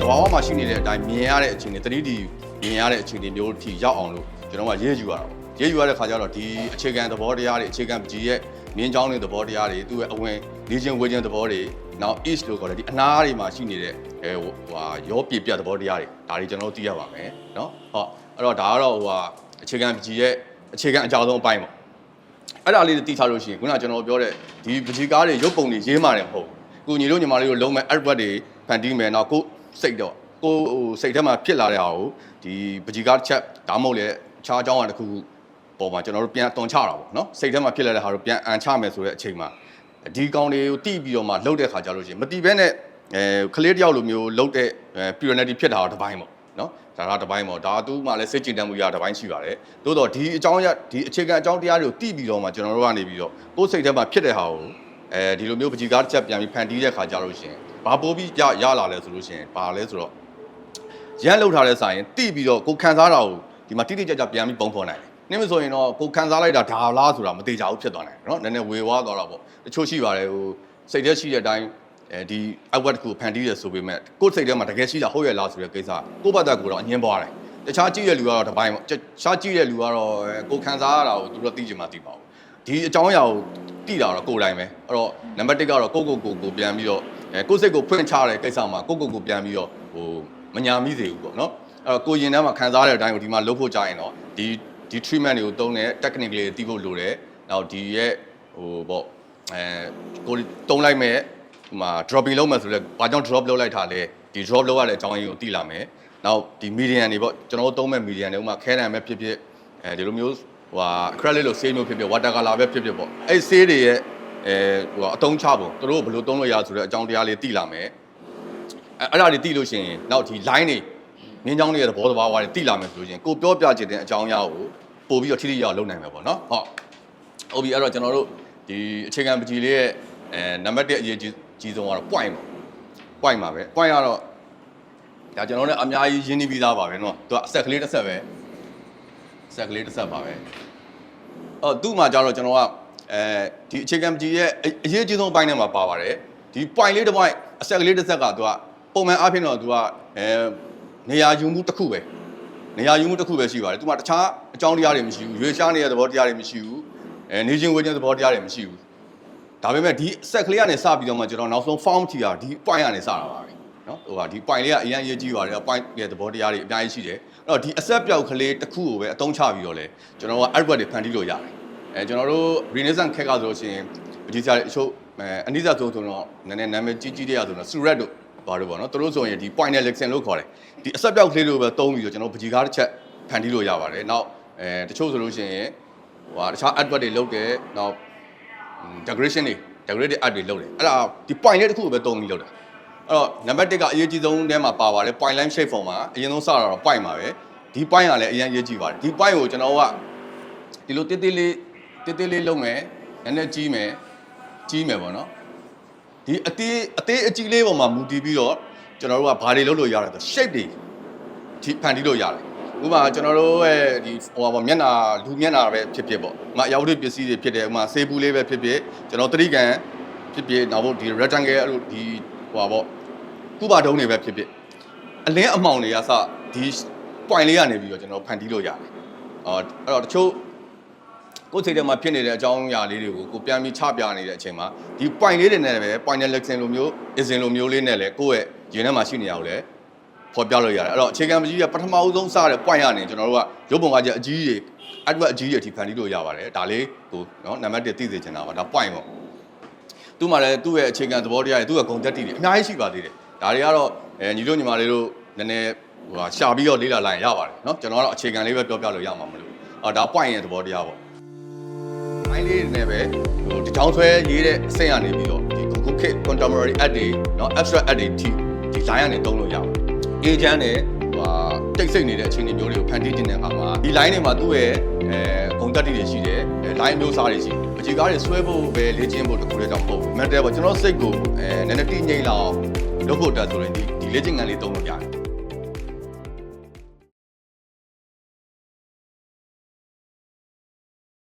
ဘာမှမရှိနေတဲ့အတိုင်းမြင်ရတဲ့အချိန်တွေ 3D မြင်ရတဲ့အချိန်တွေမျိုးထိရောက်အောင်လို့ကျွန်တော်ကရေးယူရတာ။ရေးယူရတဲ့ခါကျတော့ဒီအခြေခံသဘောတရားတွေအခြေခံပကြီးရဲ့မြင်းချောင်းတွေသဘောတရားတွေသူ့ရဲ့အဝင်နေချင်းဝေချင်းသဘောတွေနောက် east လို့ခေါ်တဲ့ဒီအနားတွေမှာရှိနေတဲ့ရောပြပြသဘောတရားတွေဒါတွေကျွန်တော်တို့သိရပါမယ်နော်ဟုတ်အဲ့တော့ဒါကတော့အခြေခံပကြီးရဲ့အခြေခံအကြောင်းဆုံးအပိုင်းပေါ့အဲ့ဒါလေးတွေသိထားလို့ရှိရင်ခုနကကျွန်တော်ပြောတဲ့ဒီပကြီးကားတွေရုပ်ပုံတွေရေးမှတယ်မဟုတ်ကိုညီတို့ညီမလေးတို့လုံးမဲ့ artwork တွေဖန်တီးမယ်နောက်ကိုစိတ်တော့ကိုစိတ်ထဲမှာဖြစ်လာတဲ့ဟာကိုဒီပကြီးကားတစ်ချက်ဒါမှမဟုတ်လေအခြားအကြောင်းအရာတစ်ခုပေါ်မှာကျွန်တော်တို့ပြန်တွန်ချတာပေါ့နော်စိတ်ထဲမှာဖြစ်လာတဲ့ဟာကိုပြန်အန်ချမယ်ဆိုတဲ့အချိန်မှာဒီကောင်တွေကိုတိပြီးတော့မှလှုပ်တဲ့ခါကြလို့ရှိရင်မတိဘဲနဲ့ကလေးတယောက်လိုမျိုးလှုပ်တဲ့ purity ဖြစ်တာတော့တစ်ပိုင်းပေါ့နော်ဒါကတစ်ပိုင်းပေါ့ဒါသူ့မှာလည်းစိတ်ကြည်တမ်းမှုရတစ်ပိုင်းရှိပါတယ်သို့တော့ဒီအကြောင်းဒီအခြေခံအကြောင်းတရားတွေကိုတိပြီးတော့မှကျွန်တော်တို့ကနေပြီးတော့ကိုယ်စိတ်ထဲမှာဖြစ်တဲ့ဟာကိုဒီလိုမျိုးပကြီးကားတစ်ချက်ပြန်ပြီးဖန်တီးတဲ့ခါကြလို့ရှိရင်ဘာပိုးပြီးရလာလဲဆိုလို့ရှိရင်ဘာလဲဆိုတော့ရမ်းလှုပ်ထားတဲ့ဆိုင်တိပြီးတော့ကိုခံစားတာကိုဒီမှာတိတိကျကျပြန်ပြီးပုံဖော်နိုင်တယ်နည်းမဆိုရင်တော့ကိုခံစားလိုက်တာဒါလားဆိုတာမသေးကြဘူးဖြစ်သွားတယ်နော်နည်းနည်းဝေဝါးသွားတာပေါ့တချို့ရှိပါတယ်ဟိုစိတ်ထဲရှိတဲ့အတိုင်းဒီ outward ကိုဖန်တီးရဆိုပေမဲ့ကိုယ်စိတ်ထဲမှာတကယ်ရှိတာဟုတ်ရဲ့လားဆိုတဲ့ကိစ္စကိုယ့်ဘက်သက်ကိုတော့အငင်းပွားတယ်တခြားကြည့်တဲ့လူကတော့တစ်ပိုင်းပေါ့တခြားကြည့်တဲ့လူကတော့ကိုခံစားရတာကိုသူတို့သိချင်မှသိပါဘူးဒီအကြောင်းအရာကိုသိတာတော့ကိုယ်တိုင်ပဲအဲ့တော့နံပါတ်1ကတော့ကိုပြန်ပြီးတော့ကိုယ်စိတ်ကိုဖွင့်ချတဲ့ကိစ္စမှာကိုပြန်ပြီးတော့ဟိုမညာမိစေဘူးပေါ့နော်အဲ့တော့ကိုရင်ထဲမှာခံစားတဲ့အတိုင်းကိုဒီမှာလုပ်ဖို့ကြာရင်တော့ဒီ treatment တွေကိုသုံးတဲ့ technique တွေသိဖို့လိုတယ်နောက်ဒီရဲ့ဟိုပေါ့ကိုတုံးလိုက်မဲ့ဟိုမှာ dropping လုပ်မယ်ဆိုတော့ဘာကြောင့် drop လုပ်လိုက်တာလဲဒီ drop လုပ်ရတဲ့အကြောင်းရင်းကိုသိလာမယ်နောက်ဒီ medium တွေပေါ့ကျွန်တော်တို့သုံးမဲ့ medium တွေဥမာခဲတံပဲဖြစ်ဖြစ်ဒီလိုမျိုးဟို acrylic လို့ဆေးမျိုးဖြစ်ဖြစ် water color ပဲဖြစ်ဖြစ်ပေါ့အဲ့ဆေးတွေရဲ့ဟိုအတုံးချပုံသူတို့ဘယ်လိုသုံးလို့ရဆိုတဲ့အကြောင်းတရားလေးသိလာမယ်အဲ့ဒါတွေသိလို့ရှိရင်နောက်ဒီ line တွေမြင်းချောင်းတွေရဲ့သဘောတဘာဝတွေသိလာမယ်ဆိုရင်ကိုပြောပြချင်တဲ့အကြောင်းအရာကိုပို့ပြီးတော့ထိထိရောက်လုပ်နိုင်မယ်ပေါ့နော်ဟုတ်ပြီအဲ့တော့ကျွန်တော်တို့ဒီအခြေခံပကြီးလေးရဲ့နံပါတ်1အရေးကြီးဆုံးကတော့ point ပေါ့ point ပါပဲ point ကတော့ဒါကျွန်တော်တို့အများကြီးရင်းနှီးပြီးသားပါပဲเนาะသူကအဆက်ကလေးတစ်ဆက်ပဲအဆက်ကလေးတစ်ဆက်ပါပဲသူ့မှာကြတော့ကျွန်တော်ကဒီအခြေခံပကြီးရဲ့အရေးကြီးဆုံးအပိုင်းထဲမှာပါပါတယ်ဒီ point လေးတစ် point အဆက်ကလေးတစ်ဆက်ကသူကပုံမှန်အားဖြင့်တော့သူကနေရာယူမှုတစ်ခုပဲနေရာယူမှုတစ်ခုပဲရှိပါတယ်သူကတခြားအကြောင်းတရားတွေမရှိဘူးရွေးရှားနေတဲ့သဘောတရားတွေမရှိဘူးနေချင်းဝေချင်းသဘောတရားတွေမရှိဘူးဒါပေမဲ့ဒီဆက်ကလေးကနေစပြီးတော့မှကျွန်တော်နောက်ဆုံး form ထီတာဒီ point ကနေစတာပါပဲเนาะဟိုကဒီ point လေးကအရင်ရေးကြည့်ပါတယ် point ရဲ့သဘောတရားတွေအများကြီးရှိတယ်အဲ့တော့ဒီအဆက်ပြောက်ကလေးတစ်ခုကိုပဲအသုံးချပြီးတော့လေကျွန်တော်က artwork တွေဖန်တီးလို့ရတယ်ကျွန်တော်တို့ Renaissance ခက်ကဆိုလို့ရှိရင်ပကြီးစားအချို့အနိစ္စဆိုတော့နည်းနည်းနာမည်ကြီးတဲ့ရဆိုတော့ Surat တို့ဘာလို့ပေါ့နော်သူတို့ဆိုရင်ဒီ point နဲ့ lexion လို့ခေါ်တယ်ဒီအဆက်ပြောက်ကလေးတွေကိုပဲသုံးပြီးတော့ကျွန်တော်ပကြီးကားတစ်ချက်ဖန်တီးလို့ရပါတယ်နောက်တချို့ဆိုလို့ရှိရင်ဟိုတခြား artwork တွေလုပ်တယ်နောက် decoration တွေ decorative art တွေလုပ်တယ်အဲ့ဒါဒီ point လေးတစ်ခုကိုပဲသုံးပြီးလုပ်တာအဲ့တော့နံပါတ်1ကအရေးကြီးဆုံးထဲမှာပါပါတယ် point line shape form မှာအရင်ဆုံးစတာတော့ point ပါပဲဒီ point ကလည်းအရင်ရေးကြည့်ပါတယ်ဒီ point ကိုကျွန်တော်ကဒီလိုတေးသေးလေးလုပ်မယ်နည်းနည်းကြီးမယ်ပေါ့နော်ဒီအသေးအကြီးလေးပေါ်မှာမူတည်ပြီးတော့ကျွန်တော်တို့ကဘာတွေလုပ်လို့ရလဲဆို shape တွေဖန်တီးလို့ရတယ်ဥပမာကျွန်တော်တို့ရဲ့ဒီဟိုပါမျက်နှာလူမျက်နှာပဲဖြစ်ဖြစ်ပေါ့ဥပမာအရောက်တွေပစ္စည်းတွေဖြစ်တယ်ဥပမာဆေးဘူးလေးပဲဖြစ်ဖြစ်ကျွန်တော်သတိကံဖြစ်ဖြစ်နောက်ဒီ rectangle အဲ့လိုဒီဟိုပါပေါ့ကုပါတုံးတွေပဲဖြစ်ဖြစ်အလင်းအမှောင်တွေကစဒီ point လေးကနေပြီးတော့ကျွန်တော်ဖန်တီးလို့ရတယ်အဲ့တော့တချို့ကိုယ်စိတ်ထဲမှာဖြစ်နေတဲ့အကြောင်းအရာလေးတွေကိုကိုပြန်ပြီးချပြနေတဲ့အချိန်မှာဒီ point လေးတွေနဲ့ပဲ point နဲ့ lexion လိုမျိုး ism လိုမျိုးလေးနဲ့လည်းကိုယ့်ရဲ့ရင်ထဲမှာရှိနေရအောင်လေဖော်ပြလို့ရတယ်အဲ့တော့အခြေခံပကြီးကပထမဦးဆုံးစတဲ့ point ကနေကျွန်တော်တို့ကရုပ်ပုံကကျအကြီးကြီး artwork အကြီးကြီးအထိဖန်တီးလို့ရပါတယ်ဒါလေးကိုနော်နံပါတ်1သိစေချင်တာပါဒါ point ပေါ့သူ့မှာလည်းသူ့ရဲ့အခြေခံသဘောတရားတွေသူ့ရဲ့ဂုဏ်သက်တည်တွေအများကြီးရှိပါသေးတယ်ဒါတွေကတော့ညီတို့ညီမလေးတို့နည်းနည်းဟိုရှာပြီးတော့လေးလာလိုက်ရပါတယ်နော်ကျွန်တော်ကတော့အခြေခံလေးပဲပြောပြလို့ရမှာမလို့ဒါ point ရဲ့သဘောတရားပေါ့ိုင်းလေးနဲ့ပဲဟိုဒီချောင်းဆွဲရေးတဲ့အဆင့်ကနေပြီးတော့ဒီ Google Kit Contemporary Art တွေเนาะ Abstract Art တွေဒီ line ကနေသုံးလို့ရပါတယ်။ agent နဲ့တိတ်ဆိတ်နေတဲ့အချိန်တွေမျိုးတွေကိုဖန်တီးနေတဲ့အခါမှာဒီ line တွေမှာသူ့ရဲ့ဂုဏ်သက်တည်တွေရှိတယ် line မျိုးစားတွေရှိတယ်။ပကြီးကားတွေဆွဲဖို့ပဲလေ့ကျင့်ဖို့တခုတည်းတော့မဟုတ်ဘူး။ matter ပေါ့ကျွန်တော်စိတ်ကိုနည်းနည်းတည်ငြိမ်လာအောင်လုပ်ဖို့တက်ဆိုရင်ဒီလေ့ကျင့်ခန်းလေးသုံးလို့ရတယ်